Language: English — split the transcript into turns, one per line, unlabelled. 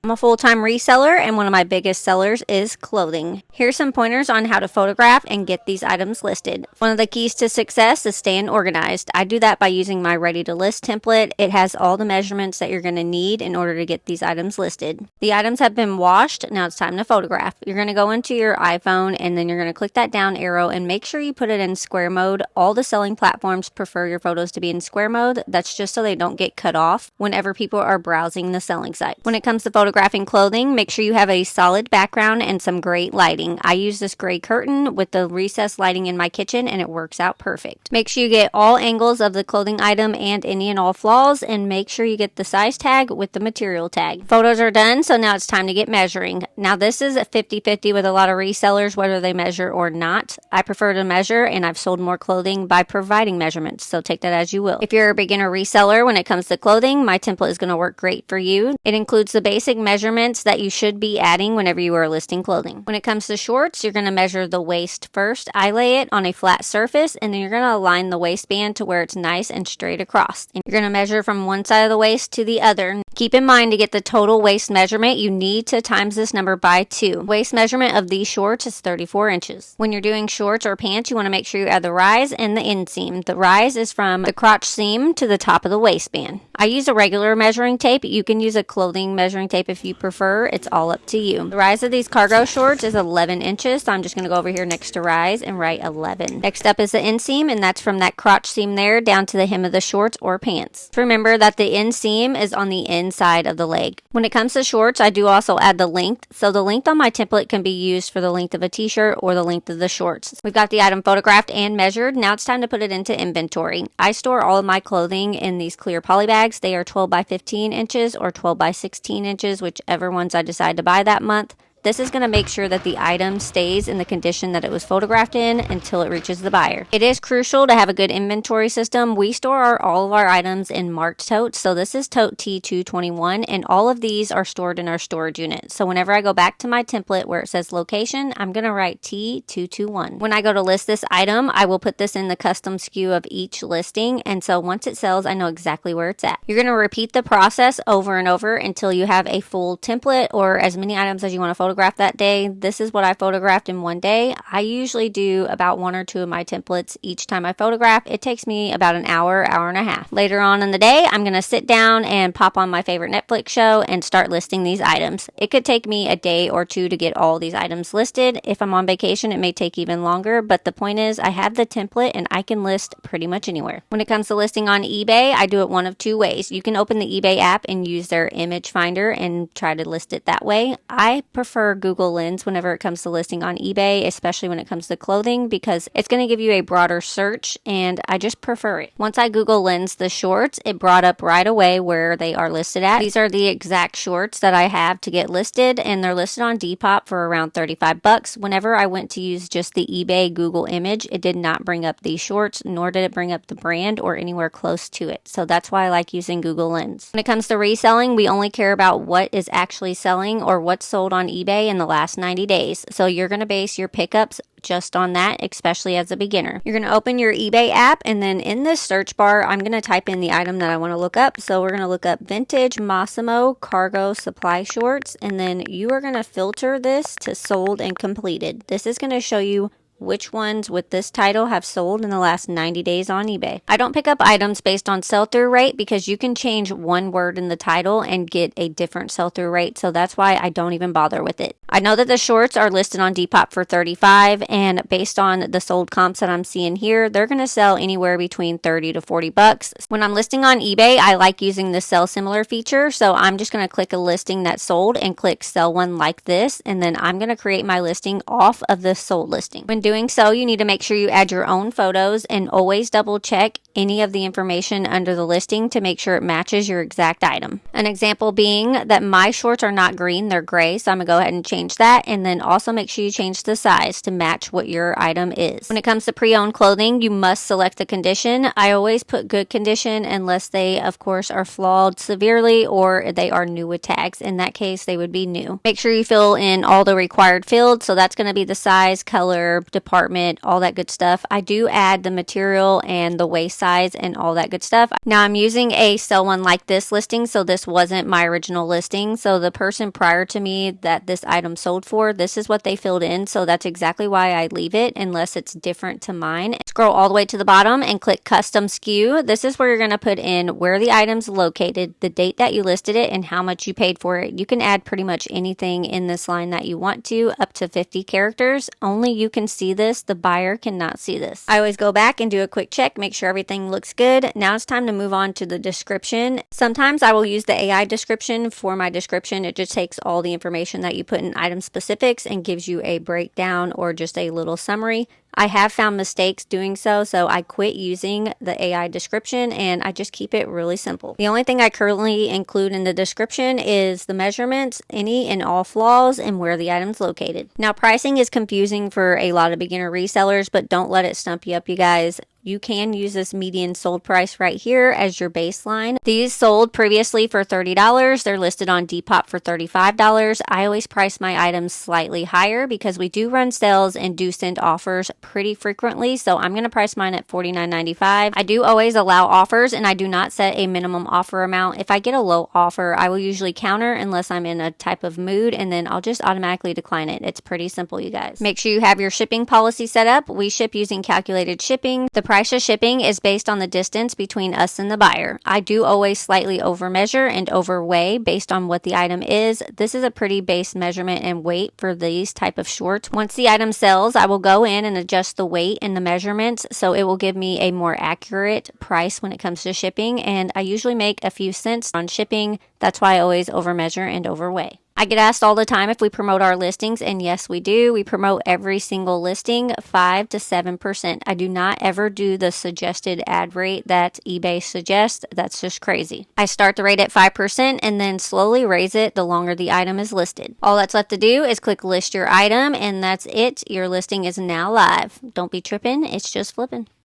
I'm a full-time reseller, and one of my biggest sellers is clothing. Here's some pointers on how to photograph and get these items listed. One of the keys to success is staying organized. I do that by using my ready-to-list template. It has all the measurements that you're going to need in order to get these items listed. The items have been washed. Now it's time to photograph. You're going to go into your iPhone, and then you're going to click that down arrow and make sure you put it in square mode. All the selling platforms prefer your photos to be in square mode. That's just so they don't get cut off whenever people are browsing the selling site. When it comes to photographing clothing, make sure you have a solid background and some great lighting. I use this gray curtain with the recessed lighting in my kitchen, and it works out perfect. Make sure you get all angles of the clothing item and any and all flaws, and make sure you get the size tag with the material tag. Photos are done, so now it's time to get measuring. Now this is a 50-50 with a lot of resellers, whether they measure or not. I prefer to measure, and I've sold more clothing by providing measurements, so take that as you will. If you're a beginner reseller when it comes to clothing, my template is going to work great for you. It includes the basic measurements that you should be adding whenever you are listing clothing. When it comes to shorts, you're going to measure the waist first. I lay it on a flat surface, and then you're going to align the waistband to where it's nice and straight across. And you're going to measure from one side of the waist to the other. Keep in mind, to get the total waist measurement, you need to times this number by 2. Waist measurement of these shorts is 34 inches. When you're doing shorts or pants, you want to make sure you add the rise and the inseam. The rise is from the crotch seam to the top of the waistband. I use a regular measuring tape. You can use a clothing measuring tape if you prefer. It's all up to you. The rise of these cargo shorts is 11 inches, so I'm just going to go over here next to rise and write 11. Next up is the inseam, and that's from that crotch seam there down to the hem of the shorts or pants. Remember that the inseam is on the inside of the leg. When it comes to shorts, I do also add the length. So the length on my template can be used for the length of a t-shirt or the length of the shorts. We've got the item photographed and measured. Now it's time to put it into inventory. I store all of my clothing in these clear poly bags. They are 12 by 15 inches or 12 by 16 inches, whichever ones I decide to buy that month. This is going to make sure that the item stays in the condition that it was photographed in until it reaches the buyer. It is crucial to have a good inventory system. We store all of our items in marked totes. So this is tote T221, and all of these are stored in our storage unit. So whenever I go back to my template where it says location, I'm going to write T221. When I go to list this item, I will put this in the custom SKU of each listing. And so once it sells, I know exactly where it's at. You're going to repeat the process over and over until you have a full template or as many items as you want to photograph that day. This is what I photographed in one day. I usually do about 1 or 2 of my templates each time I photograph. It takes me about an hour and a half. Later on in the day, I'm going to sit down and pop on my favorite Netflix show and start listing these items. It could take me a day or 2 to get all these items listed. If I'm on vacation, it may take even longer, but the point is I have the template and I can list pretty much anywhere. When it comes to listing on eBay, I do it one of 2 ways. You can open the eBay app and use their image finder and try to list it that way. I prefer Google Lens whenever it comes to listing on eBay, especially when it comes to clothing, because it's going to give you a broader search, and I just prefer it. Once I Google Lens the shorts, it brought up right away where they are listed at. These are the exact shorts that I have to get listed, and they're listed on Depop for around $35. Whenever I went to use just the eBay Google image, it did not bring up these shorts, nor did it bring up the brand or anywhere close to it. So that's why I like using Google Lens. When it comes to reselling, we only care about what is actually selling or what's sold on eBay in the last 90 days. So you're going to base your pickups just on that, especially as a beginner. You're going to open your eBay app, and then in this search bar, I'm going to type in the item that I want to look up. So we're going to look up vintage Massimo cargo supply shorts, and then you are going to filter this to sold and completed. This is going to show you which ones with this title have sold in the last 90 days on eBay. I don't pick up items based on sell-through rate because you can change one word in the title and get a different sell-through rate, so that's why I don't even bother with it. I know that the shorts are listed on Depop for $35, and based on the sold comps that I'm seeing here, they're going to sell anywhere between $30 to $40. When I'm listing on eBay, I like using the sell similar feature, so I'm just going to click a listing that's sold and click sell one like this, and then I'm going to create my listing off of the sold listing. When doing so, you need to make sure you add your own photos and always double check any of the information under the listing to make sure it matches your exact item. An example being that my shorts are not green, they're gray, so I'm going to go ahead and change that, and then also make sure you change the size to match what your item is. When it comes to pre-owned clothing, you must select the condition. I always put good condition unless they, of course, are flawed severely or they are new with tags. In that case, they would be new. Make sure you fill in all the required fields, so that's going to be the size, color, department, all that good stuff. I do add the material and the waist size and all that good stuff. Now I'm using a sell one like this listing, so this wasn't my original listing. So the person prior to me that this item sold for, this is what they filled in. So that's exactly why I leave it unless it's different to mine. Scroll all the way to the bottom and click custom SKU. This is where you're going to put in where the item's located, the date that you listed it, and how much you paid for it. You can add pretty much anything in this line that you want to, up to 50 characters. Only you can see this. The buyer cannot see this. I always go back and do a quick check, make sure everything looks good. Now it's time to move on to the description. Sometimes I will use the AI description for my description. It just takes all the information that you put in item specifics and gives you a breakdown or just a little summary. I have found mistakes doing so I quit using the AI description and I just keep it really simple. The only thing I currently include in the description is the measurements, any and all flaws, and where the item's located. Now, pricing is confusing for a lot of beginner resellers, but don't let it stump you up, you guys. You can use this median sold price right here as your baseline. These sold previously for $30. They're listed on Depop for $35. I always price my items slightly higher because we do run sales and do send offers pretty frequently. So I'm going to price mine at $49.95. I do always allow offers and I do not set a minimum offer amount. If I get a low offer, I will usually counter unless I'm in a type of mood, and then I'll just automatically decline it. It's pretty simple, you guys. Make sure you have your shipping policy set up. We ship using calculated shipping. The price of shipping is based on the distance between us and the buyer. I do always slightly overmeasure and overweigh based on what the item is. This is a pretty base measurement and weight for these type of shorts. Once the item sells, I will go in and adjust the weight and the measurements so it will give me a more accurate price when it comes to shipping, and I usually make a few cents on shipping. That's why I always overmeasure and overweigh. I get asked all the time if we promote our listings, and yes, we do. We promote every single listing 5 to 7%. I do not ever do the suggested ad rate that eBay suggests. That's just crazy. I start the rate at 5% and then slowly raise it the longer the item is listed. All that's left to do is click list your item, and that's it. Your listing is now live. Don't be tripping. It's just flipping.